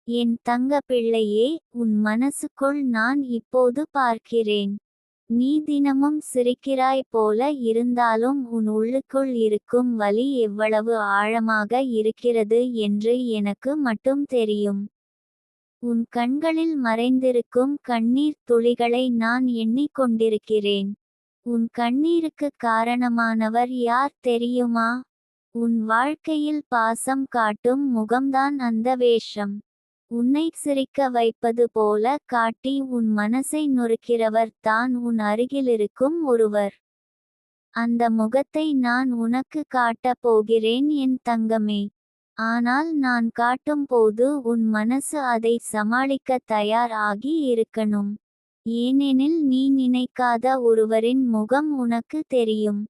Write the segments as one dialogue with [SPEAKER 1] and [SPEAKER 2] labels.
[SPEAKER 1] என் தங்க பிள்ளையே, உன் மனசுக்குள் நான் இப்போது பார்க்கிறேன். நீ தினமும் சிரிக்கிறாய் போல இருந்தாலும் உன் உள்ளுக்குள் இருக்கும் வலி எவ்வளவு ஆழமாக இருக்கிறது என்று எனக்கு மட்டும் தெரியும். உன் கண்களில் மறைந்திருக்கும் கண்ணீர் துளிகளை நான் எண்ணிக்கொண்டிருக்கிறேன். உன் கண்ணீருக்கு காரணமானவர் யார் தெரியுமா? உன் வாழ்க்கையில் பாசம் காட்டும் முகம்தான் அந்த வேஷம். உன்னை சிரிக்க வைப்பது போல காட்டி உன் மனசை நொறுக்கிறவர் தான் உன் அருகிலிருக்கும் ஒருவர். அந்த முகத்தை நான் உனக்கு காட்டப் போகிறேன் என் தங்கமே. ஆனால் நான் காட்டும் போது உன் மனசு அதை சமாளிக்க தயார் ஆகி இருக்கணும். ஏனெனில் நீ நினைக்காத ஒருவரின் முகம் உனக்கு தெரியும்.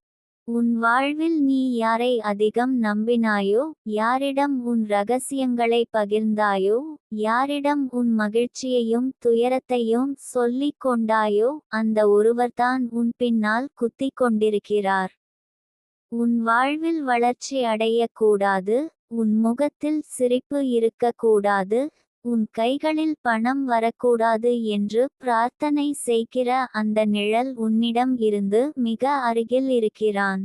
[SPEAKER 1] உன் வாழ்வில் நீ யாரை அதிகம் நம்பினாயோ, யாரிடம் உன் ரகசியங்களை பகிர்ந்தாயோ, யாரிடம் உன் மகிழ்ச்சியையும் துயரத்தையும் சொல்லிக் கொண்டாயோ, அந்த ஒருவர்தான் உன் பின்னால் குத்திக் கொண்டிருக்கிறார். உன் வாழ்வில் வளர்ச்சி அடையக்கூடாது, உன் முகத்தில் சிரிப்பு இருக்கக்கூடாது, உன் கைகளில் பணம் வரக்கூடாது என்று பிரார்த்தனை செய்கிற அந்த நிழல் உன்னிடம் இருந்து மிக அருகில் இருக்கிறான்.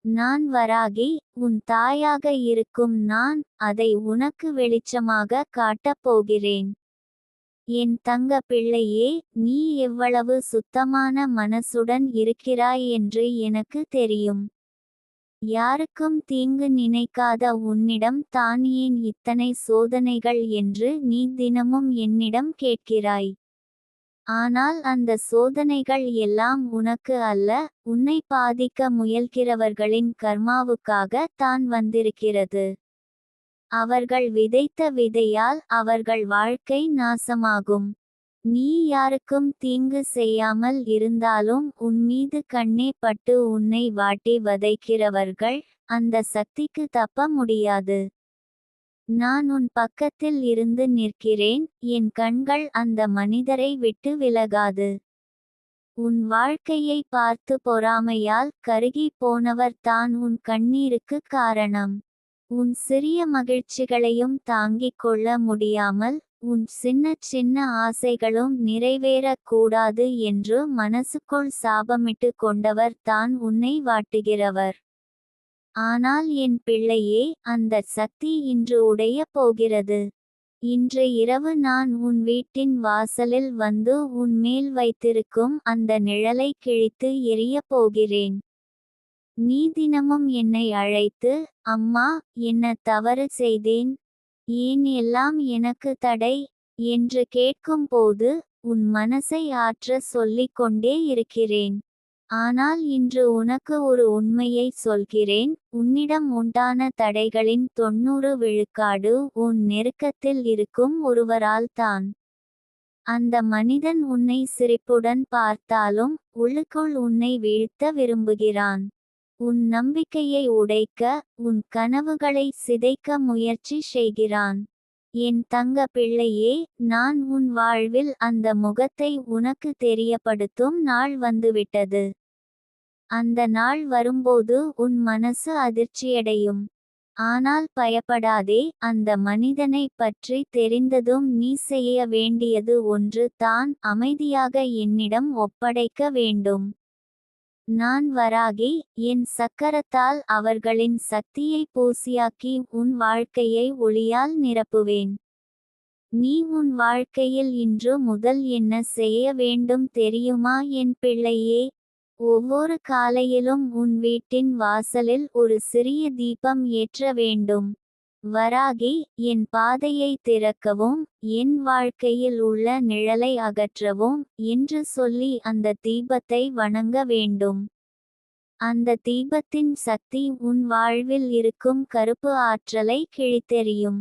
[SPEAKER 1] நான் வராகி, உன் தாயாக இருக்கும் நான், அதை உனக்கு வெளிச்சமாக காட்டப் போகிறேன். என் தங்க பிள்ளையே, நீ எவ்வளவு சுத்தமான மனசுடன் இருக்கிறாய் என்று எனக்கு தெரியும். யாருக்கும் தீங்கு நினைக்காத உன்னிடம் தான் ஏன் இத்தனை சோதனைகள் என்று நீ தினமும் என்னிடம் கேட்கிறாய். ஆனால் அந்த சோதனைகள் எல்லாம் உனக்கு அல்ல, உன்னை பாதிக்க முயல்கிறவர்களின் கர்மாவுக்காக தான் வந்திருக்கிறது. அவர்கள் விதைத்த விதையால் அவர்கள் வாழ்க்கை நாசமாகும். நீ யாருக்கும் தீங்கு செய்யாமல் இருந்தாலும் உன்மீது கண்ணே பட்டு உன்னை வாட்டி வதைக்கிறவர்கள் அந்த சக்திக்கு தப்ப முடியாது. நான் உன் பக்கத்தில் இருந்து நிற்கிறேன், என் கண்கள் அந்த மனிதரை விட்டு விலகாது. உன் வாழ்க்கையை பார்த்து பொறாமையால் கருகி போனவர் தான் உன் கண்ணீருக்கு காரணம். உன் சிறிய மகிழ்ச்சிகளையும் தாங்கிக் கொள்ள முடியாமல், உன் சின்ன சின்ன ஆசைகளும் நிறைவேறக் கூடாது என்று மனசுக்குள் சாபமிட்டு கொண்டவர் தான் உன்னை வாட்டுகிறவர். ஆனால் என் பிள்ளையே, அந்த சக்தி இன்று உடைய போகிறது. இன்று இரவு நான் உன் வீட்டின் வாசலில் வந்து உன் மேல் வைத்திருக்கும் அந்த நிழலை கிழித்து எறியப் போகிறேன். நீ தினமும் என்னை அழைத்து, அம்மா, என்ன தவறு செய்தேன், ஏன் எல்லாம் எனக்கு தடை என்று கேட்கும்போது உன் மனசை ஆற்ற சொல்லிக் கொண்டே இருக்கிறேன். ஆனால் இன்று உனக்கு ஒரு உண்மையை சொல்கிறேன், உன்னிடம் உண்டான தடைகளின் 90 விழுக்காடு உன் நெருக்கத்தில் இருக்கும் ஒருவரால் தான். அந்த மனிதன் உன்னை சிரிப்புடன் பார்த்தாலும் உள்ளுக்குள் உன்னை வீழ்த்த விரும்புகிறான். உன் நம்பிக்கையை உடைக்க, உன் கனவுகளை சிதைக்க முயற்சி செய்கிறான். என் தங்க பிள்ளையே, நான் உன் வாழ்வில் அந்த முகத்தை உனக்கு தெரியப்படுத்தும் நாள் வந்துவிட்டது. அந்த நாள் வரும்போது உன் மனசு அதிர்ச்சியடையும். ஆனால் பயப்படாதே, அந்த மனிதனை பற்றி தெரிந்ததும் நீ செய்ய வேண்டியது ஒன்று தான், அமைதியாக என்னிடம் ஒப்படைக்க வேண்டும். நான் வராகி, என் சக்கரத்தால் அவர்களின் சக்தியை பூசியாக்கி உன் வாழ்க்கையை ஒளியால் நிரப்புவேன். நீ உன் வாழ்க்கையில் இன்று முதல் என்ன செய்ய வேண்டும் தெரியுமா என் பிள்ளையே? ஒவ்வொரு காலையிலும் உன் வீட்டின் வாசலில் ஒரு சிறிய தீபம் ஏற்ற வேண்டும். வராகி, என் பாதையை திறக்கவும், என் வாழ்க்கையில் உள்ள நிழலை அகற்றவும் என்று சொல்லி அந்த தீபத்தை வணங்க வேண்டும். அந்த தீபத்தின் சக்தி உன் வாழ்வில் இருக்கும் கருப்பு ஆற்றலை கிழித்தெறியும்.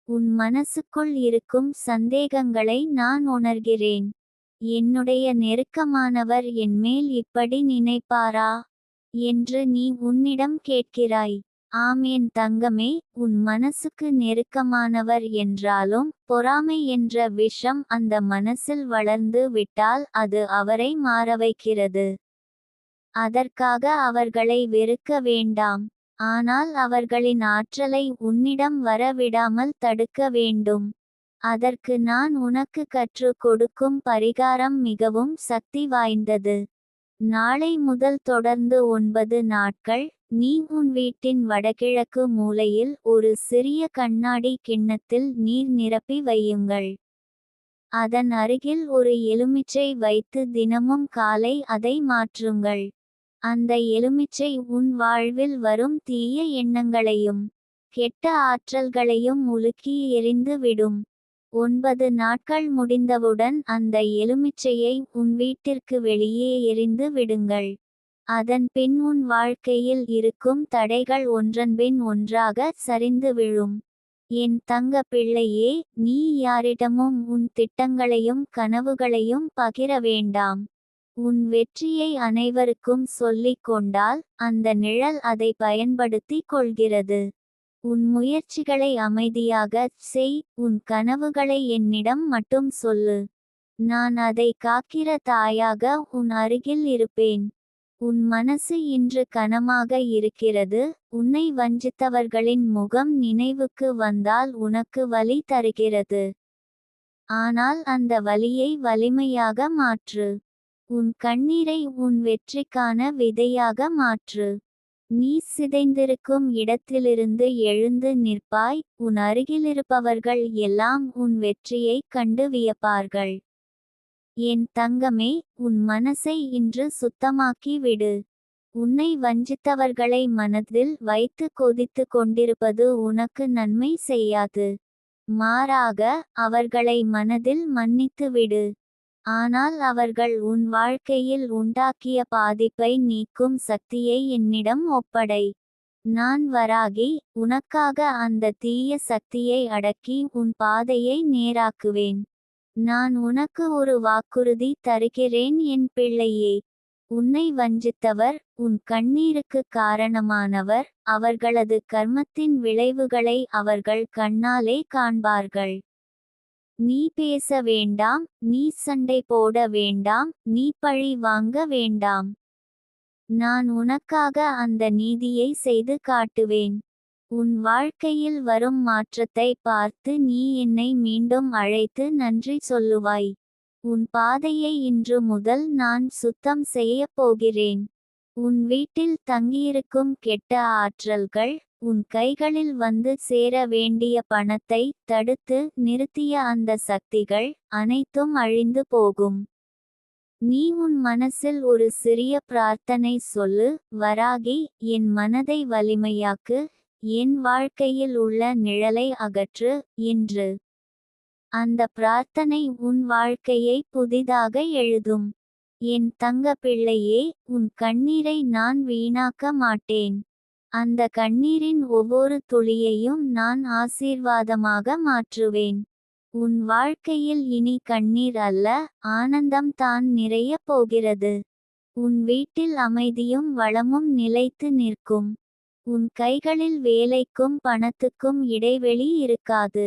[SPEAKER 1] உன் மனசுக்குள் இருக்கும் சந்தேகங்களை நான் உணர்கிறேன். என்னுடைய நெருக்கமானவர் என்மேல் இப்படி நினைப்பாரா என்று நீ உன்னிடம் கேட்கிறாய். ஆம் என் தங்கமே, உன் மனசுக்கு நெருக்கமானவர் என்றாலும் பொறாமை என்ற விஷம் அந்த மனசில் வளர்ந்து விட்டால் அது அவரை மாறவைக்கிறது. அதற்காக அவர்களை வெறுக்க வேண்டாம். ஆனால் அவர்களின் ஆற்றலை உன்னிடம் வர விடாமல் தடுக்க வேண்டும். அதற்கு நான் உனக்கு கற்றுக் கொடுக்கும் பரிகாரம் மிகவும் சக்தி வாய்ந்தது. நாளை முதல் தொடர்ந்து 9 நாட்கள் நீ உன் வீட்டின் வடகிழக்கு மூலையில் ஒரு சிறிய கண்ணாடி கிண்ணத்தில் நீர் நிரப்பி வையுங்கள். அதன் அருகில் ஒரு எலுமிச்சை வைத்து தினமும் காலை அதை மாற்றுங்கள். அந்த எலுமிச்சை உன் வாழ்வில் வரும் தீய எண்ணங்களையும் கெட்ட ஆற்றல்களையும் உலுக்கி எறிந்து விடும். 9 நாட்கள் முடிந்தவுடன் அந்த எலுமிச்சையை உன் வீட்டிற்கு வெளியே எறிந்து விடுங்கள். அதன் பின் உன் வாழ்க்கையில் இருக்கும் தடைகள் ஒன்றன்பின் ஒன்றாக சரிந்து விழும். என் தங்க பிள்ளையே, நீ யாரிடமும் உன் திட்டங்களையும் கனவுகளையும் பகிர வேண்டாம். உன் வெற்றியை அனைவருக்கும் சொல்லிக் கொண்டால் அந்த நிழல் அதை பயன்படுத்திக் கொள்கிறது. உன் முயற்சிகளை அமைதியாகச் செய், உன் கனவுகளை என்னிடம் மட்டும் சொல்லு. நான் அதை காக்கிற தாயாக உன் அருகில் இருப்பேன். உன் மனசு இன்று கனமாக இருக்கிறது. உன்னை வஞ்சித்தவர்களின் முகம் நினைவுக்கு வந்தால் உனக்கு வலி தருகிறது. ஆனால் அந்த வலியை வலிமையாக மாற்று. உன் கண்ணீரை உன் வெற்றிக்கான விதையாக மாற்று. நீ சிதைந்திருக்கும் இடத்திலிருந்து எழுந்து நிற்பாய். உன் அருகிலிருப்பவர்கள் எல்லாம் உன் வெற்றியைக் கண்டு வியப்பார்கள். என் தங்கமே, உன் மனசை இன்று சுத்தமாக்கி விடு. உன்னை வஞ்சித்தவர்களை மனதில் வைத்து கொதித்து கொண்டிருப்பது உனக்கு நன்மை செய்யாது. மாறாக அவர்களை மனதில் மன்னித்து விடு. ஆனால் அவர்கள் உன் வாழ்க்கையில் உண்டாக்கிய பாதிப்பை நீக்கும் சக்தியை என்னிடம் ஒப்படை. நான் வராகி, உனக்காக அந்த தீய சக்தியை அடக்கி உன் பாதையை நேராக்குவேன். நான் உனக்கு ஒரு வாக்குறுதி தருகிறேன் என் பிள்ளையே. உன்னை வஞ்சித்தவர், உன் கண்ணீருக்கு காரணமானவர், அவர்களது கர்மத்தின் விளைவுகளை அவர்கள் கண்ணாலே காண்பார்கள். நீ பேச வேண்டாம், நீ சண்டை போட வேண்டாம், நீ பழி வாங்க வேண்டாம். நான் உனக்காக அந்த நீதியை செய்து காட்டுவேன். உன் வாழ்க்கையில் வரும் மாற்றத்தை பார்த்து நீ என்னை மீண்டும் அழைத்து நன்றி சொல்லுவாய். உன் பாதையை இன்று முதல் நான் சுத்தம் செய்யப் போகிறேன். உன் வீட்டில் தங்கியிருக்கும் கெட்ட ஆற்றல்கள், உன் கைகளில் வந்து சேர வேண்டிய பணத்தை தடுத்து நிறுத்திய அந்த சக்திகள் அனைத்தும் அழிந்து போகும். நீ உன் மனசில் ஒரு சிறிய பிரார்த்தனை சொல்லு. வராகி, என் மனதை வலிமையாக்கு, என் வாழ்க்கையில் உள்ள நிழலை அகற்று என்று. அந்த பிரார்த்தனை உன் வாழ்க்கையை புதிதாக எழுதும். என் தங்க பிள்ளையே, உன் கண்ணீரை நான் வீணாக்க மாட்டேன். அந்த கண்ணீரின் ஒவ்வொரு துளியையும் நான் ஆசீர்வாதமாக மாற்றுவேன். உன் வாழ்க்கையில் இனி கண்ணீர் அல்ல, ஆனந்தம் தான் நிறையப் போகிறது. உன் வீட்டில் அமைதியும் வளமும் நிலைத்து நிற்கும். உன் கைகளில் வேலைக்கும் பணத்துக்கும் இடைவெளி இருக்காது.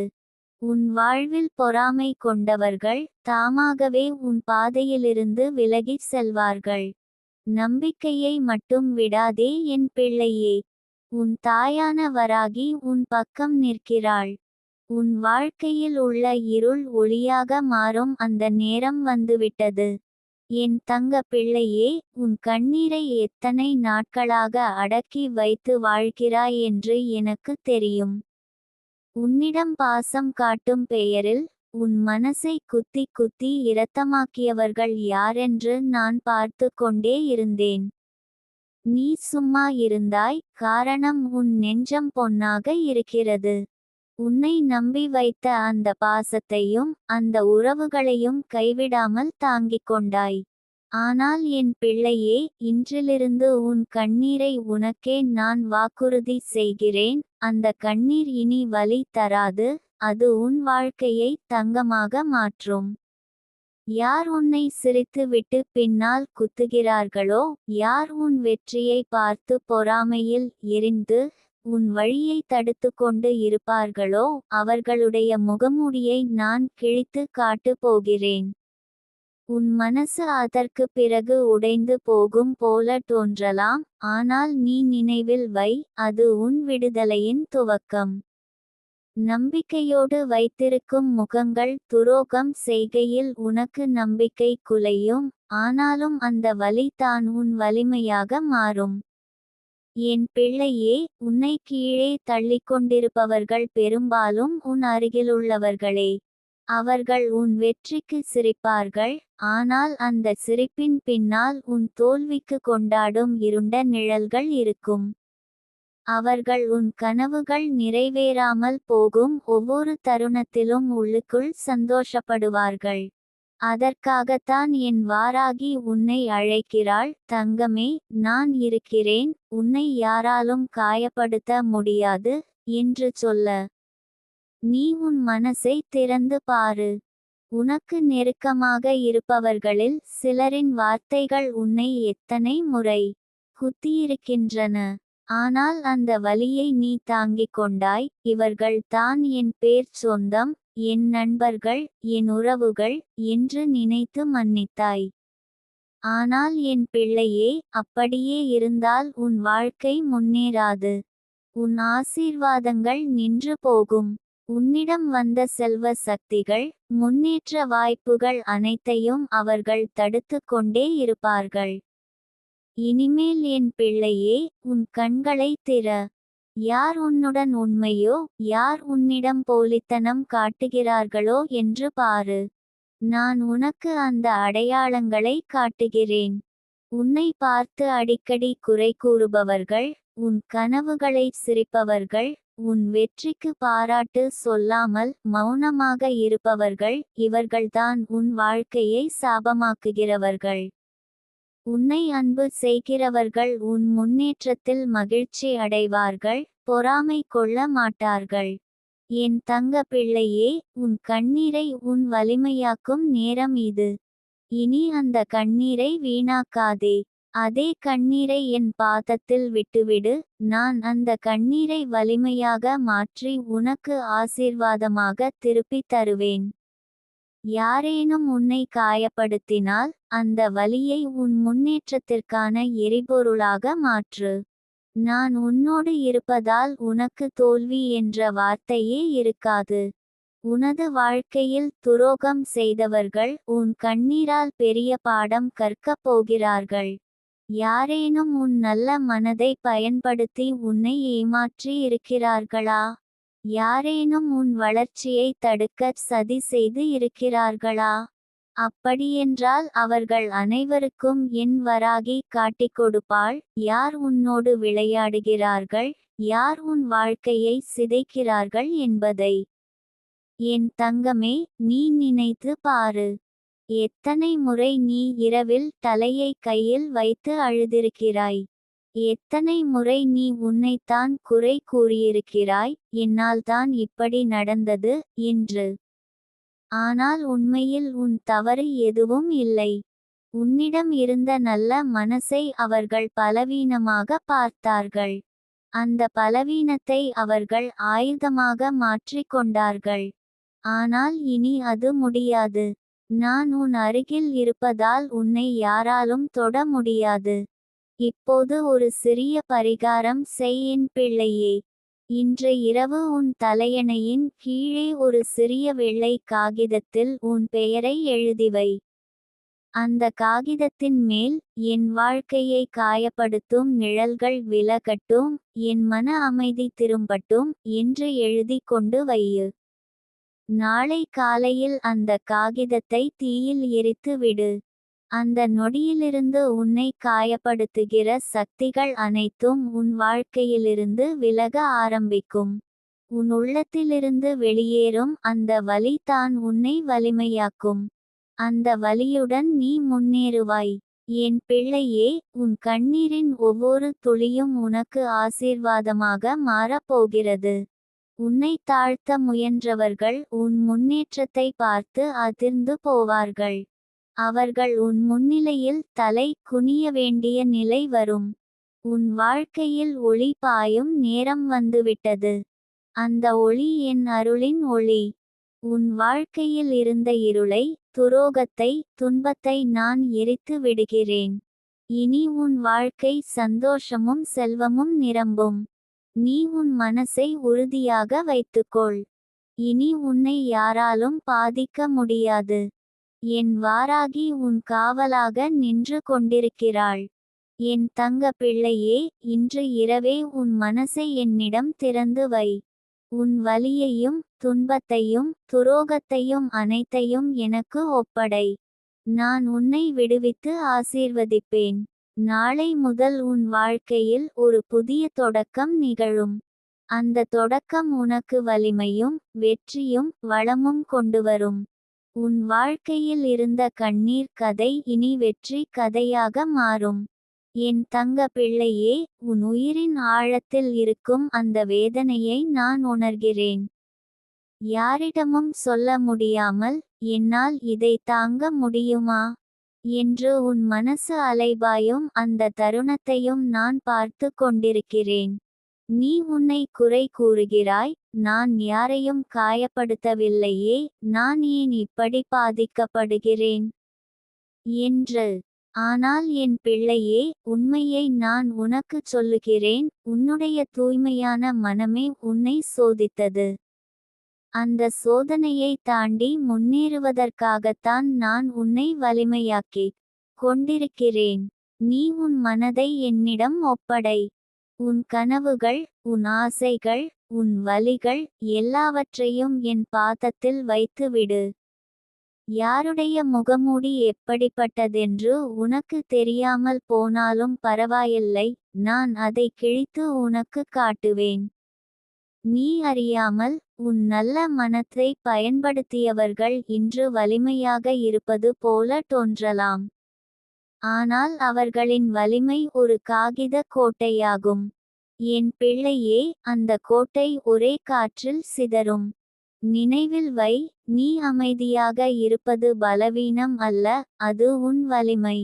[SPEAKER 1] உன் வாழ்வில் பொறாமை கொண்டவர்கள் தாமாகவே உன் பாதையிலிருந்து விலகிச் செல்வார்கள். நம்பிக்கையை மட்டும் விடாதே என் பிள்ளையே. உன் தாயான வராகி உன் பக்கம் நிற்கிறாள். உன் வாழ்க்கையில் உள்ள இருள் ஒளியாக மாறும் அந்த நேரம் வந்துவிட்டது. என் தங்க பிள்ளையே, உன் கண்ணீரை எத்தனை நாட்களாக அடக்கி வைத்து வாழ்கிறாய் என்று எனக்கு தெரியும். உன்னிடம் பாசம் காட்டும் பெயரில் உன் மனசை குத்தி குத்தி இரத்தமாக்கியவர்கள் யாரென்று நான் பார்த்து கொண்டே இருந்தேன். நீ சும்மா இருந்தாய், காரணம் உன் நெஞ்சம் பொன்னாக இருக்கிறது. உன்னை நம்பி வைத்த அந்த பாசத்தையும் அந்த உறவுகளையும் கைவிடாமல் தாங்கிக் கொண்டாய். ஆனால் என் பிள்ளையே, இன்றிலிருந்து உன் கண்ணீரை உனக்கே நான் வாக்குறுதி செய்கிறேன். அந்த கண்ணீர் இனி வலி தராது, அது உன் வாழ்க்கையை தங்கமாக மாற்றும். யார் உன்னை சிரித்து விட்டு பின்னால் குத்துகிறார்களோ, யார் உன் வெற்றியை பார்த்து பொறாமையில் எரிந்து உன் வழியை தடுத்து கொண்டு இருப்பார்களோ, அவர்களுடைய முகமூடியை நான் கிழித்து காட்டு போகிறேன். உன் மனசு அதற்கு பிறகு உடைந்து போகும் போல தோன்றலாம், ஆனால் நீ நினைவில் வை, அது உன் விடுதலையின் துவக்கம். நம்பிக்கையோடு வைத்திருக்கும் முகங்கள் துரோகம் செய்கையில் உனக்கு நம்பிக்கை குலையும், ஆனாலும் அந்த வலி தான் உன் வலிமையாக மாறும். என் பிள்ளையே, உன்னை கீழே தள்ளிக்கொண்டிருப்பவர்கள் பெரும்பாலும் உன் அருகிலுள்ளவர்களே. அவர்கள் உன் வெற்றிக்கு சிரிப்பார்கள், ஆனால் அந்த சிரிப்பின் பின்னால் உன் தோல்விக்கு கொண்டாடும் இருண்ட நிழல்கள் இருக்கும். அவர்கள் உன் கனவுகள் நிறைவேறாமல் போகும் ஒவ்வொரு தருணத்திலும் உள்ளுக்குள் சந்தோஷப்படுவார்கள். அதற்காகத்தான் என் வாராகி உன்னை அழைக்கிறாள். தங்கமே, நான் இருக்கிறேன், உன்னை யாராலும் காயப்படுத்த முடியாது என்று சொல்ல. நீ உன் மனசை திறந்து பாரு. உனக்கு நெருக்கமாக இருப்பவர்களில் சிலரின் வார்த்தைகள் உன்னை எத்தனை முறை குத்தியிருக்கின்றன. ஆனால் அந்த வலியை நீ தாங்கிக் கொண்டாய். இவர்கள் தான் என் பேர் சொந்தம், என் நண்பர்கள், என் உறவுகள் என்று நினைத்து மன்னித்தாய். ஆனால் என் பிள்ளையே, அப்படியே இருந்தால் உன் வாழ்க்கை முன்னேறாது. உன் ஆசீர்வாதங்கள் நின்று போகும். உன்னிடம் வந்த செல்வ சக்திகள், முன்னேற்ற வாய்ப்புகள் அனைத்தையும் அவர்கள் தடுத்து கொண்டே இருப்பார்கள். இனிமேல் என் பிள்ளையே, உன் கண்களை திற. யார் உன்னுடன் உண்மையோ, யார் உன்னிடம் போலித்தனம் காட்டுகிறார்களோ என்று பாரு. நான் உனக்கு அந்த அடையாளங்களை காட்டுகிறேன். உன்னை பார்த்து அடிக்கடி குறை கூறுபவர்கள், உன் கனவுகளை சிரிப்பவர்கள், உன் வெற்றிக்கு பாராட்டு சொல்லாமல் மௌனமாக இருப்பவர்கள், இவர்கள்தான் உன் வாழ்க்கையை சாபமாக்குகிறவர்கள். உன்னை அன்பு செய்கிறவர்கள் உன் முன்னேற்றத்தில் மகிழ்ச்சி அடைவார்கள், பொறாமை கொள்ள மாட்டார்கள். என் தங்க பிள்ளையே, உன் கண்ணீரை உன் வலிமையாக்கும் நேரம் இது. இனி அந்த கண்ணீரை வீணாக்காதே. அதே கண்ணீரை என் பாதத்தில் விட்டுவிடு. நான் அந்த கண்ணீரை வலிமையாக மாற்றி உனக்கு ஆசீர்வாதமாக திருப்பித் தருவேன். யாரேனும் உன்னை காயப்படுத்தினால், அந்த வலியை உன் முன்னேற்றத்திற்கான எரிபொருளாக மாற்று. நான் உன்னோடு இருப்பதால் உனக்கு தோல்வி என்ற வார்த்தையே இருக்காது. உனது வாழ்க்கையில் துரோகம் செய்தவர்கள் உன் கண்ணீரால் பெரிய பாடம் கற்கப் போகிறார்கள். யாரேனும் உன் நல்ல மனதை பயன்படுத்தி உன்னை ஏமாற்றி இருக்கிறார்களா? யாரேனும் உன் வளர்ச்சியை தடுக்க சதி செய்து இருக்கிறார்களா? அப்படியென்றால் அவர்கள் அனைவருக்கும் என் வராகி காட்டிக் கொடுப்பாள். யார் உன்னோடு விளையாடுகிறார்கள், யார் உன் வாழ்க்கையை சிதைக்கிறார்கள் என்பதை. என் தங்கமே, நீ நினைத்து பாரு. எத்தனை முறை நீ இரவில் தலையை கையில் வைத்து அழுதிருக்கிறாய். எத்தனை முறை நீ உன்னைத்தான் குறை கூறியிருக்கிறாய், என்னால் தான் இப்படி நடந்தது என்று. ஆனால் உண்மையில் உன் தவறு எதுவும் இல்லை. உன்னிடம் இருந்த நல்ல மனசை அவர்கள் பலவீனமாக பார்த்தார்கள். அந்த பலவீனத்தை அவர்கள் ஆயுதமாக மாற்றிக் கொண்டார்கள். ஆனால் இனி அது முடியாது. நான் உன் அருகில் இருப்பதால் உன்னை யாராலும் தொட முடியாது. இப்போது ஒரு சிறிய பரிகாரம் செய் என் பிள்ளையே. இன்று இரவு உன் தலையணையின் கீழே ஒரு சிறிய வெள்ளை காகிதத்தில் உன் பெயரை எழுதிவை. அந்த காகிதத்தின் மேல், என் வாழ்க்கையை காயப்படுத்தும் நிழல்கள் விலகட்டும், என் மன அமைதி திரும்பட்டும் என்று எழுதி கொண்டு வையு. நாளை காலையில் அந்த காகிதத்தை தீயில் எரித்து விடு. அந்த நொடியிலிருந்து உன்னை காயப்படுத்துகிற சக்திகள் அனைத்தும் உன் வாழ்க்கையிலிருந்து விலக ஆரம்பிக்கும். உன் உள்ளத்திலிருந்து வெளியேறும் அந்த வலி தான் உன்னை வலிமையாக்கும். அந்த வலியுடன் நீ முன்னேறுவாய். என் பிள்ளையே, உன் கண்ணீரின் ஒவ்வொரு துளியும் உனக்கு ஆசீர்வாதமாக மாறப்போகிறது. உன்னை தாழ்த்த முயன்றவர்கள் உன் முன்னேற்றத்தை பார்த்து அதிர்ந்து போவார்கள். அவர்கள் உன் முன்னிலையில் தலை குனிய வேண்டிய நிலை வரும். உன் வாழ்க்கையில் ஒளி பாயும் நேரம் வந்துவிட்டது. அந்த ஒளி என் அருளின் ஒளி. உன் வாழ்க்கையில் இருந்த இருளை, துரோகத்தை, துன்பத்தை நான் எரித்து விடுகிறேன். இனி உன் வாழ்க்கை சந்தோஷமும் செல்வமும் நிரம்பும். நீ உன் மனசை உறுதியாக வைத்துக்கொள். இனி உன்னை யாராலும் பாதிக்க முடியாது. என் வாராகி உன் காவலாக நின்று கொண்டிருக்கிறாள். என் தங்க பிள்ளையே, இன்று இரவே உன் மனசை என்னிடம் திறந்து வை. உன் வலியையும் துன்பத்தையும் துரோகத்தையும் அனைத்தையும் எனக்கு ஒப்படை. நான் உன்னை விடுவித்து ஆசீர்வதிப்பேன். நாளை முதல் உன் வாழ்க்கையில் ஒரு புதிய தொடக்கம் நிகழும். அந்த தொடக்கம் உனக்கு வலிமையும் வெற்றியும் வளமும் கொண்டுவரும். உன் வாழ்க்கையில் இருந்த கண்ணீர் கதை இனி வெற்றி கதையாக மாறும். என் தங்க பிள்ளையே, உன் உயிரின் ஆழத்தில் இருக்கும் அந்த வேதனையை நான் உணர்கிறேன். யாரிடமும் சொல்ல முடியாமல், என்னால் இதை தாங்க முடியுமா என்று உன் மனசு அலைபாயும் அந்த தருணத்தையும் நான் பார்த்து கொண்டிருக்கிறேன். நீ உன்னை குறை கூறுகிறாய், நான் யாரையும் காயப்படுத்தவில்லையே, நான் ஏன் இப்படி பாதிக்கப்படுகிறேன் என்று. ஆனால் என் பிள்ளையே, உண்மையை நான் உனக்குச் சொல்லுகிறேன், உன்னுடைய தூய்மையான மனமே உன்னை சோதித்தது. அந்த சோதனையை தாண்டி முன்னேறுவதற்காகத்தான் நான் உன்னை வலிமையாக்கிக் கொண்டிருக்கிறேன். நீ உன் மனதை என்னிடம் ஒப்படை. உன் கனவுகள், உன் ஆசைகள், உன் வலிகள் எல்லாவற்றையும் என் பாதத்தில் வைத்துவிடு. யாருடைய முகமூடி எப்படிப்பட்டதென்று உனக்கு தெரியாமல் போனாலும் பரவாயில்லை, நான் அதை கிழித்து உனக்கு காட்டுவேன். நீ அறியாமல் உன் நல்ல மனத்தை பயன்படுத்தியவர்கள் இன்று வலிமையாக இருப்பது போல தோன்றலாம். ஆனால் அவர்களின் வலிமை ஒரு காகித கோட்டையாகும். என் பிள்ளையே, அந்த கோட்டை ஒரே காற்றில் சிதறும். நினைவில் வை, நீ அமைதியாக இருப்பது பலவீனம் அல்ல, அது உன் வலிமை.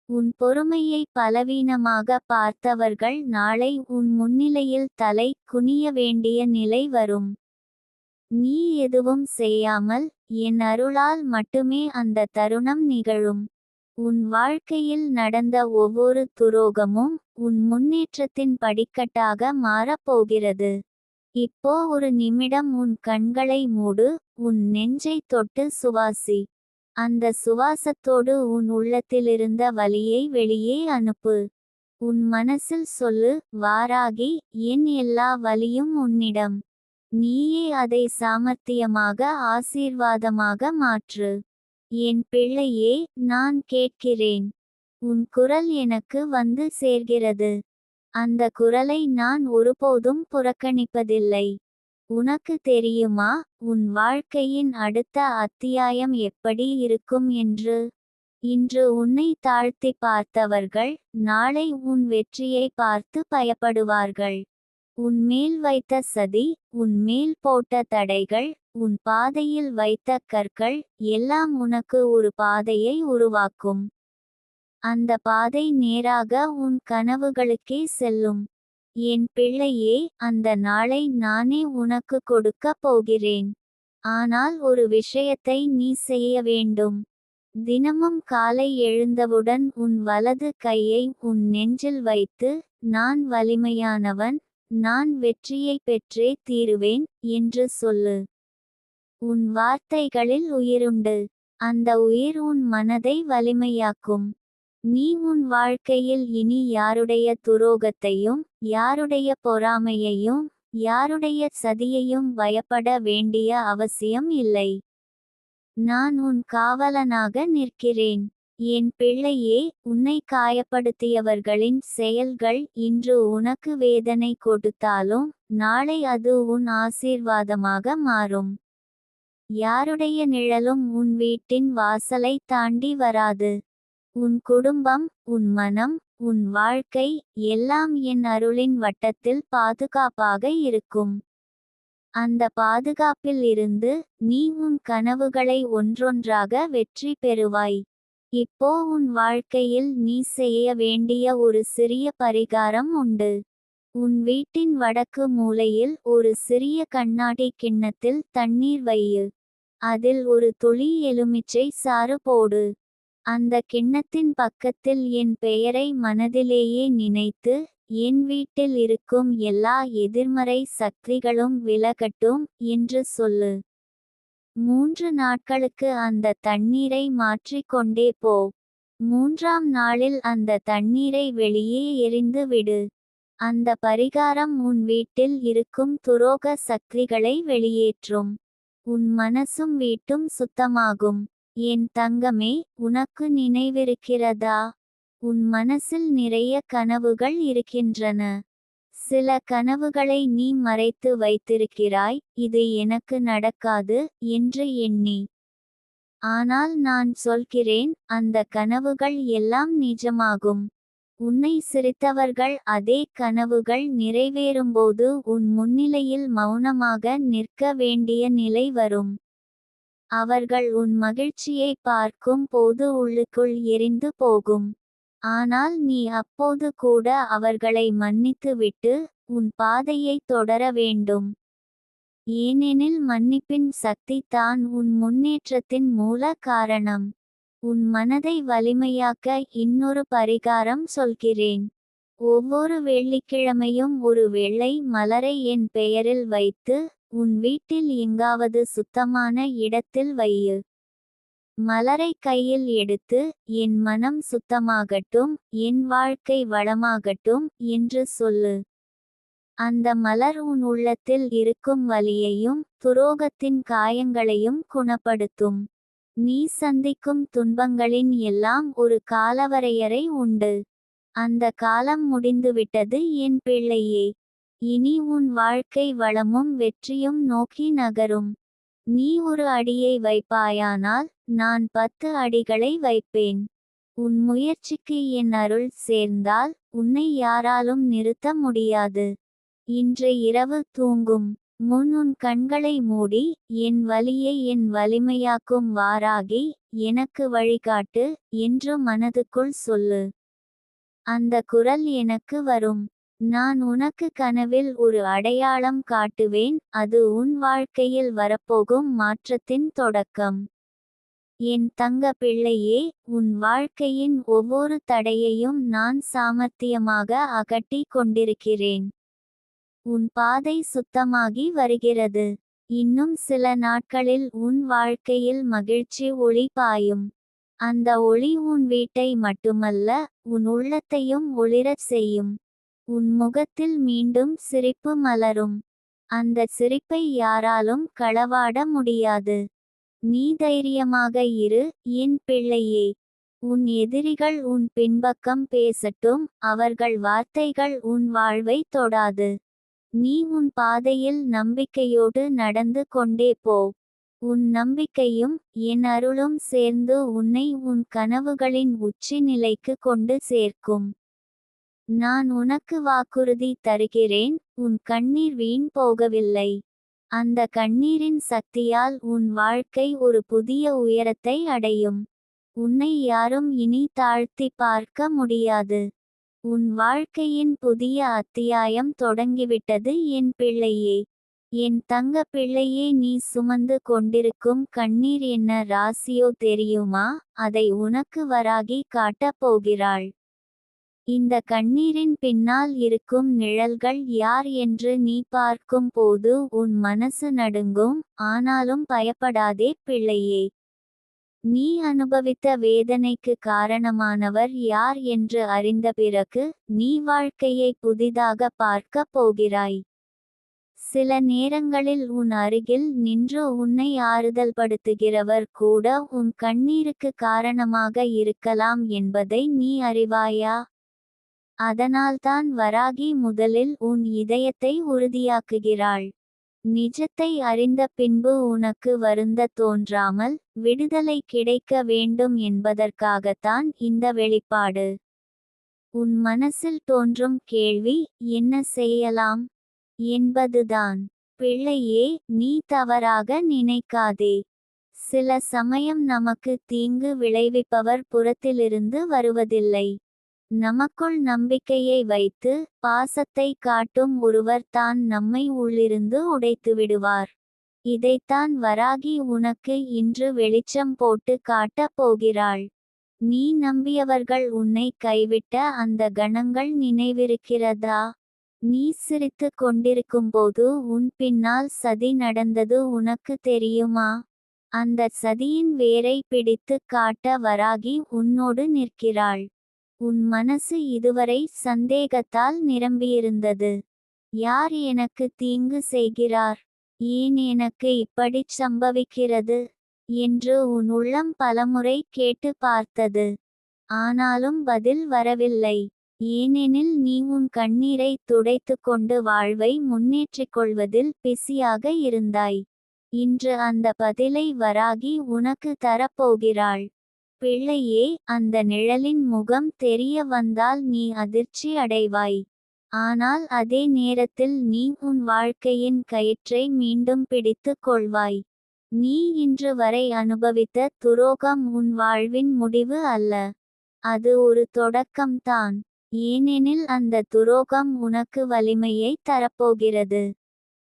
[SPEAKER 1] உன் பொறுமையை பலவீனமாக பார்த்தவர்கள் நாளை உன் முன்னிலையில் தலை குனிய வேண்டிய நிலை வரும். நீ எதுவும் செய்யாமல், என் அருளால் மட்டுமே அந்த தருணம் நிகழும். உன் வாழ்க்கையில் நடந்த ஒவ்வொரு துரோகமும் உன் முன்னேற்றத்தின் படிக்கட்டாக மாறப்போகிறது. இப்போ ஒரு நிமிடம் உன் கண்களை மூடு, உன் நெஞ்சை தொட்டு சுவாசி. அந்த சுவாசத்தோடு உன் உள்ளத்திலிருந்த வலியை வெளியே அனுப்பு. உன் மனசில் சொல்லு, வாராகி, என் எல்லா வலியும் உன்னிடம். நீயே அதை சாமர்த்தியமாக ஆசீர்வாதமாக மாற்று. என் பிள்ளையே, நான் கேட்கிறேன். உன் குரல் எனக்கு வந்து சேர்கிறது. அந்த குரலை நான் ஒருபோதும் புறக்கணிப்பதில்லை. உனக்கு தெரியுமா, உன் வாழ்க்கையின் அடுத்த அத்தியாயம் எப்படி இருக்கும் என்று? இன்று உன்னை தாழ்த்தி பார்த்தவர்கள் நாளை உன் வெற்றியை பார்த்து பயப்படுவார்கள். உன் மேல் வைத்த சதி, உன் மேல் போட்ட தடைகள், உன் பாதையில் வைத்த கற்கள் எல்லாம் உனக்கு ஒரு பாதையை உருவாக்கும். அந்த பாதை நேராக உன் கனவுகளுக்கே செல்லும். என் பிள்ளையே, அந்த நாளை நானே உனக்கு கொடுக்க போகிறேன். ஆனால் ஒரு விஷயத்தை நீ செய்ய வேண்டும். தினமும் காலை எழுந்தவுடன் உன் வலது கையை உன் நெஞ்சில் வைத்து, நான் வலிமையானவன், நான் வெற்றியை பெற்றே தீருவேன் என்று சொல்லு. உன் வார்த்தைகளில் உயிருண்டு. அந்த உயிர் உன் மனதை வலிமையாக்கும். நீ உன் வாழ்க்கையில் இனி யாருடைய துரோகத்தையும், யாருடைய பொறாமையையும், யாருடைய சதியையும் பயப்பட வேண்டிய அவசியம் இல்லை. நான் உன் காவலனாக நிற்கிறேன். என் பிள்ளையே, உன்னை காயப்படுத்தியவர்களின் செயல்கள் இன்று உனக்கு வேதனை கொடுத்தாலும், நாளை அது உன் ஆசீர்வாதமாக மாறும். யாருடைய நிழலும் உன் வீட்டின் வாசலை தாண்டி வராது. உன் குடும்பம், உன் மனம், உன் வாழ்க்கை எல்லாம் என் அருளின் வட்டத்தில் பாதுகாப்பாக இருக்கும். அந்த பாதுகாப்பில் இருந்து நீ உன் கனவுகளை ஒன்றொன்றாக வெற்றி பெறுவாய். இப்போ உன் வாழ்க்கையில் நீ செய்ய வேண்டிய ஒரு சிறிய பரிகாரம் உண்டு. உன் வீட்டின் வடக்கு மூலையில் ஒரு சிறிய கண்ணாடி கிண்ணத்தில் தண்ணீர் வையு. அதில் ஒரு துளி எலுமிச்சை சாறு போடு. அந்த கிண்ணத்தின் பக்கத்தில் என் பெயரை மனதிலேயே நினைத்து, என் வீட்டில் இருக்கும் எல்லா எதிர்மறை சக்திகளும் விலகட்டும் என்று சொல்லு. 3 நாட்களுக்கு அந்த தண்ணீரை மாற்றிக் கொண்டே போ. 3ஆம் நாளில் அந்த தண்ணீரை வெளியே எறிந்து விடு. அந்த பரிகாரம் உன் வீட்டில் இருக்கும் துரோக சக்திகளை வெளியேற்றும். உன் மனசும் வீட்டும் சுத்தமாகும். என் தங்கமே, உனக்கு நினைவிருக்கிறதா? உன் மனசில் நிறைய கனவுகள் இருக்கின்றன. சில கனவுகளை நீ மறைத்து வைத்திருக்கிறாய், இது எனக்கு நடக்காது என்று எண்ணி. ஆனால் நான் சொல்கிறேன், அந்த கனவுகள் எல்லாம் நிஜமாகும். உன்னை சிரித்தவர்கள் அதே கனவுகள் நிறைவேறும்போது உன் முன்னிலையில் மௌனமாக நிற்க வேண்டிய நிலை வரும். அவர்கள் உன் மகிழ்ச்சியை பார்க்கும் போது உள்ளுக்குள் எரிந்து போகும். ஆனால் நீ அப்போது கூட அவர்களை மன்னித்துவிட்டு உன் பாதையை தொடர வேண்டும். ஏனெனில் மன்னிப்பின் சக்தி தான் உன் முன்னேற்றத்தின் மூல காரணம். உன் மனதை வலிமையாக்க இன்னொரு பரிகாரம் சொல்கிறேன். ஒவ்வொரு வெள்ளிக்கிழமையும் ஒரு வெள்ளை மலரை என் பெயரில் வைத்து உன் வீட்டில் எங்காவது சுத்தமான இடத்தில் வையு. மலரை கையில் எடுத்து, என் மனம் சுத்தமாகட்டும், என் வாழ்க்கை வளமாகட்டும் என்று சொல்லு. அந்த மலர் உன் உள்ளத்தில் இருக்கும் வலியையும் துரோகத்தின் காயங்களையும் குணப்படுத்தும். நீ சந்திக்கும் துன்பங்களின் எல்லாம் ஒரு காலவரையறை உண்டு. அந்த காலம் முடிந்துவிட்டது என் பிள்ளையே. இனி உன் வாழ்க்கை வளமும் வெற்றியும் நோக்கி நகரும். நீ ஒரு அடியை வைப்பாயானால் நான் 10 அடிகளை வைப்பேன். உன் முயற்சிக்கு என் அருள் சேர்ந்தால் உன்னை யாராலும் நிறுத்த முடியாது. இன்று இரவு தூங்கும் முன் உன் கண்களை மூடி, என் வலியை என் வலிமையாக்கும் வாராகி, எனக்கு வழிகாட்டு என்று மனதுக்குள் சொல்லு. அந்த குரல் எனக்கு வரும். நான் உனக்கு கனவில் ஒரு அடையாளம் காட்டுவேன், அது உன் வாழ்க்கையில் வரப்போகும் மாற்றத்தின் தொடக்கம். என் தங்க பிள்ளையே, உன் வாழ்க்கையின் ஒவ்வொரு தடையையும் நான் சாமர்த்தியமாக அகட்டி கொண்டிருக்கிறேன். உன் பாதை சுத்தமாகி வருகிறது. இன்னும் சில நாட்களில் உன் வாழ்க்கையில் மகிழ்ச்சி ஒளி பாயும். அந்த ஒளி உன் வீட்டை மட்டுமல்ல, உன் உள்ளத்தையும் ஒளிரச் செய்யும். உன் முகத்தில் மீண்டும் சிரிப்பு மலரும். அந்த சிரிப்பை யாராலும் களவாட முடியாது. நீ தைரியமாக இரு, என் பிள்ளையே. உன் எதிரிகள் உன் பின்பக்கம் பேசட்டும், அவர்கள் வார்த்தைகள் உன் வாழ்வை தொடாது. நீ உன் பாதையில் நம்பிக்கையோடு நடந்து கொண்டே போ. உன் நம்பிக்கையும் என் அருளும் சேர்ந்து உன்னை உன் கனவுகளின் உச்சி நிலைக்கு கொண்டு சேர்க்கும். நான் உனக்கு வாக்குறுதி தருகிறேன், உன் கண்ணீர் வீண் போகவில்லை. அந்த கண்ணீரின் சக்தியால் உன் வாழ்க்கை ஒரு புதிய உயரத்தை அடையும். உன்னை யாரும் இனி தாழ்த்தி பார்க்க முடியாது. உன் வாழ்க்கையின் புதிய அத்தியாயம் தொடங்கிவிட்டது என் பிள்ளையே. என் தங்க பிள்ளையே, நீ சுமந்து கொண்டிருக்கும் கண்ணீர் என்ன ராசியோ தெரியுமா? அதை உனக்கு வராகி காட்டப் போகிறாள். இந்த கண்ணீரின் பின்னால் இருக்கும் நிழல்கள் யார் என்று நீ பார்க்கும் போது உன் மனசு நடுங்கும். ஆனாலும் பயப்படாதே பிள்ளையே. நீ அனுபவித்த வேதனைக்கு காரணமானவர் யார் என்று அறிந்த பிறகு நீ வாழ்க்கையை புதிதாக பார்க்க போகிறாய். சில நேரங்களில் உன் அருகில் நின்று உன்னை ஆறுதல்படுத்துகிறவர் கூட உன் கண்ணீருக்கு காரணமாக இருக்கலாம் என்பதை நீ அறிவாயா? அதனால்தான் வராகி முதலில் உன் இதயத்தை உறுதியாக்குகிறாள். நிஜத்தை அறிந்த பின்பு உனக்கு வருந்த தோன்றாமல் விடுதலை கிடைக்க வேண்டும் என்பதற்காகத்தான் இந்த வெளிப்பாடு. உன் மனசில் தோன்றும் கேள்வி, என்ன செய்யலாம் என்பதுதான். பிள்ளையே, நீ தவறாக நினைக்காதே. சில சமயம் நமக்கு தீங்கு விளைவிப்பவர் புறத்திலிருந்து வருவதில்லை. நமக்குள் நம்பிக்கையை வைத்து பாசத்தை காட்டும் ஒருவர் தான் நம்மை உள்ளிருந்து உடைத்துவிடுவார். இதைத்தான் வராகி உனக்கு இன்று வெளிச்சம் போட்டு காட்டப் போகிறாள். நீ நம்பியவர்கள் உன்னை கைவிட்ட அந்த கணங்கள் நினைவிருக்கிறதா? நீ சிரித்துக் கொண்டிருக்கும்போது உன் பின்னால் சதி நடந்தது உனக்கு தெரியுமா? அந்த சதியின் வேரை பிடித்துக் காட்ட வராகி உன்னோடு நிற்கிறாள். உன் மனசு இதுவரை சந்தேகத்தால் நிரம்பியிருந்தது. யார் எனக்கு தீங்கு செய்கிறார், ஏன் எனக்கு இப்படிச் சம்பவிக்கிறது என்று உன் உள்ளம் பலமுறை கேட்டு பார்த்தது. ஆனாலும் பதில் வரவில்லை. ஏனெனில் நீ உன் கண்ணீரை துடைத்துக்கொண்டு வாழ்வை முன்னேற்றிக் கொள்வதில் பிஸியாக இருந்தாய். இன்று அந்த பதிலை வராகி உனக்கு தரப்போகிறாள். பிள்ளையே, அந்த நிழலின் முகம் தெரிய வந்தால் நீ அதிர்ச்சி அடைவாய். ஆனால் அதே நேரத்தில் நீ உன் வாழ்க்கையின் கயிற்றை மீண்டும் பிடித்துக் கொள்வாய். நீ இன்று வரை அனுபவித்த துரோகம் உன் வாழ்வின் முடிவு அல்ல. அது ஒரு தொடக்கம்தான். ஏனெனில் அந்த துரோகம் உனக்கு வலிமையை தரப்போகிறது.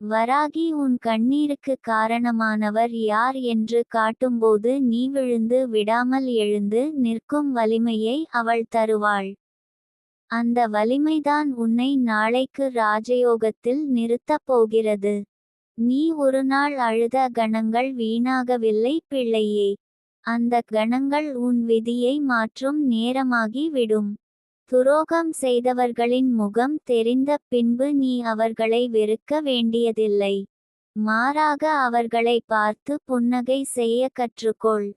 [SPEAKER 1] வராகி உன் கண்ணீருக்கு காரணமானவர் யார் என்று காட்டும்போது நீ விழுந்து விடாமல் எழுந்து நிற்கும் வலிமையை அவள் தருவாள். அந்த வலிமைதான் உன்னை நாளைக்கு ராஜயோகத்தில் நிறுத்தப் போகிறது. நீ ஒருநாள் அழுத கணங்கள் வீணாகவில்லை பிள்ளையே. அந்த கணங்கள் உன் விதியை மாற்றும் நேரமாகி விடும். துரோகம் செய்தவர்களின் முகம் தெரிந்த பின்பு நீ அவர்களை வெறுக்க வேண்டியதில்லை. மாறாக அவர்களை பார்த்து புன்னகை செய்ய கற்றுக்கொள்.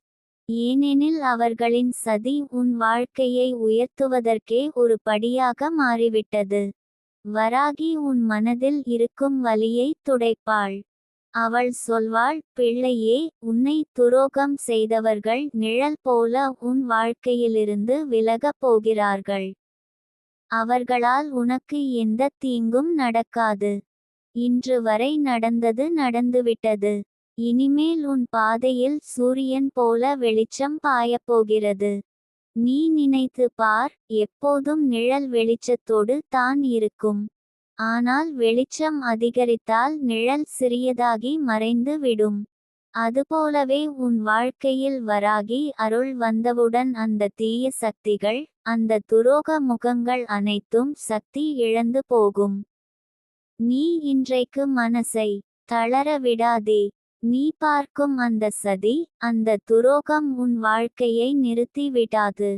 [SPEAKER 1] ஏனெனில் அவர்களின் சதி உன் வாழ்க்கையை உயர்த்துவதற்கே ஒரு படியாக மாறிவிட்டது. வராகி உன் மனதில் இருக்கும் வலியை துடைப்பாள். அவள் சொல்வாள், பிள்ளையே, உன்னை துரோகம் செய்தவர்கள் நிழல் போல உன் வாழ்க்கையிலிருந்து விலகப் போகிறார்கள். அவர்களால் உனக்கு எந்த தீங்கும் நடக்காது. இன்று வரை நடந்தது நடந்துவிட்டது. இனிமேல் உன் பாதையில் சூரியன் போல வெளிச்சம் பாயப்போகிறது. நீ நினைத்து பார், எப்போதும் நிழல் வெளிச்சத்தோடு தான் இருக்கும். ஆனால் வெளிச்சம் அதிகரித்தால் நிழல் சிறியதாகி மறைந்து விடும். அதுபோலவே உன் வாழ்க்கையில் வராகி அருள் வந்தவுடன் அந்த தீய சக்திகள், அந்த துரோக முகங்கள் அனைத்தும் சக்தி இழந்து போகும். நீ இன்றைக்கு மனசை தளர விடாதே. நீ பார்க்கும் அந்த சதி, அந்த துரோகம் உன் வாழ்க்கையை நிறுத்தி விடாது.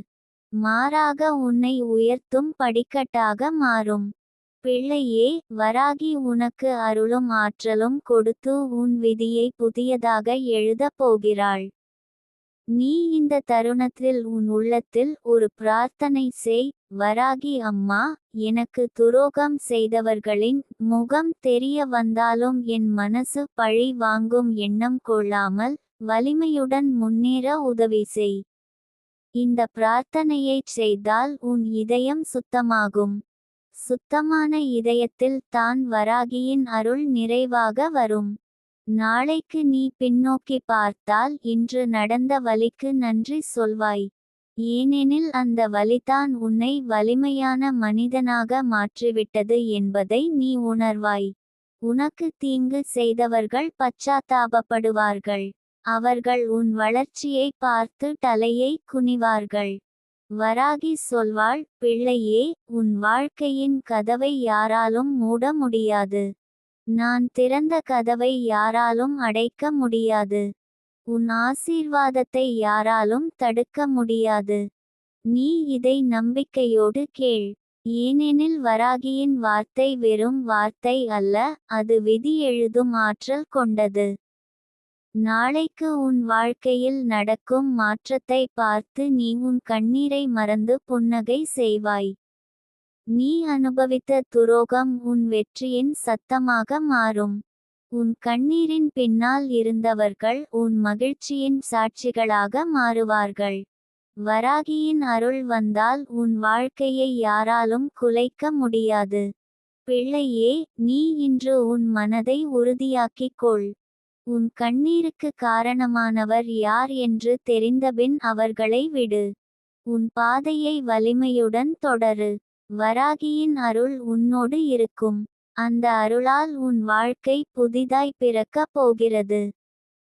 [SPEAKER 1] மாறாக உன்னை உயர்த்தும் படிக்கட்டாக மாறும். பிள்ளையே, வராகி உனக்கு அருளும் ஆற்றலும் கொடுத்து உன் விதியை புதியதாக எழுதப் போகிறாள். நீ இந்த தருணத்தில் உன் உள்ளத்தில் ஒரு பிரார்த்தனை செய். வராகி அம்மா, எனக்கு துரோகம் செய்தவர்களின் முகம் தெரிய வந்தாலும் என் மனசு பழி வாங்கும் எண்ணம் கொள்ளாமல் வலிமையுடன் முன்னேற உதவி செய். இந்த பிரார்த்தனையைச் செய்தால் உன் இதயம் சுத்தமாகும். சுத்தமான இதயத்தில் தான் வராகியின் அருள் நிறைவாக வரும். நாளைக்கு நீ பின்னோக்கி பார்த்தால் இன்று நடந்த வலிக்கு நன்றி சொல்வாய். ஏனெனில் அந்த வலிதான் உன்னை வலிமையான மனிதனாக மாற்றிவிட்டது என்பதை நீ உணர்வாய். உனக்கு தீங்கு செய்தவர்கள் பச்சாத்தாபப்படுவார்கள். அவர்கள் உன் வளர்ச்சியை பார்த்து தலையை குனிவார்கள். வராகி சொல்வாள், பிள்ளையே, உன் வாழ்க்கையின் கதவை யாராலும் மூட முடியாது. நான் திறந்த கதவை யாராலும் அடைக்க முடியாது. உன் ஆசீர்வாதத்தை யாராலும் தடுக்க முடியாது. நீ இதை நம்பிக்கையோடு கேள். ஏனெனில் வராகியின் வார்த்தை வெறும் வார்த்தை அல்ல, அது விதி எழுதும் ஆற்றல் கொண்டது. நாளைக்கு உன் வாழ்க்கையில் நடக்கும் மாற்றத்தை பார்த்து நீ உன் கண்ணீரை மறந்து புன்னகை செய்வாய். நீ அனுபவித்த துரோகம் உன் வெற்றியின் சத்தமாக மாறும். உன் கண்ணீரின் பின்னால் இருந்தவர்கள் உன் மகிழ்ச்சியின் சாட்சிகளாக மாறுவார்கள். வராகியின் அருள் வந்தால் உன் வாழ்க்கையை யாராலும் குலைக்க முடியாது. பிள்ளையே, நீ இன்று உன் மனதை உறுதியாக்கிக் கொள். உன் கண்ணீருக்கு காரணமானவர் யார் என்று தெரிந்தபின் அவர்களை விடு. உன் பாதையை வலிமையுடன் தொடரு. வராகியின் அருள் உன்னோடு இருக்கும். அந்த அருளால் உன் வாழ்க்கை புதிதாய் பிறக்கப் போகிறது.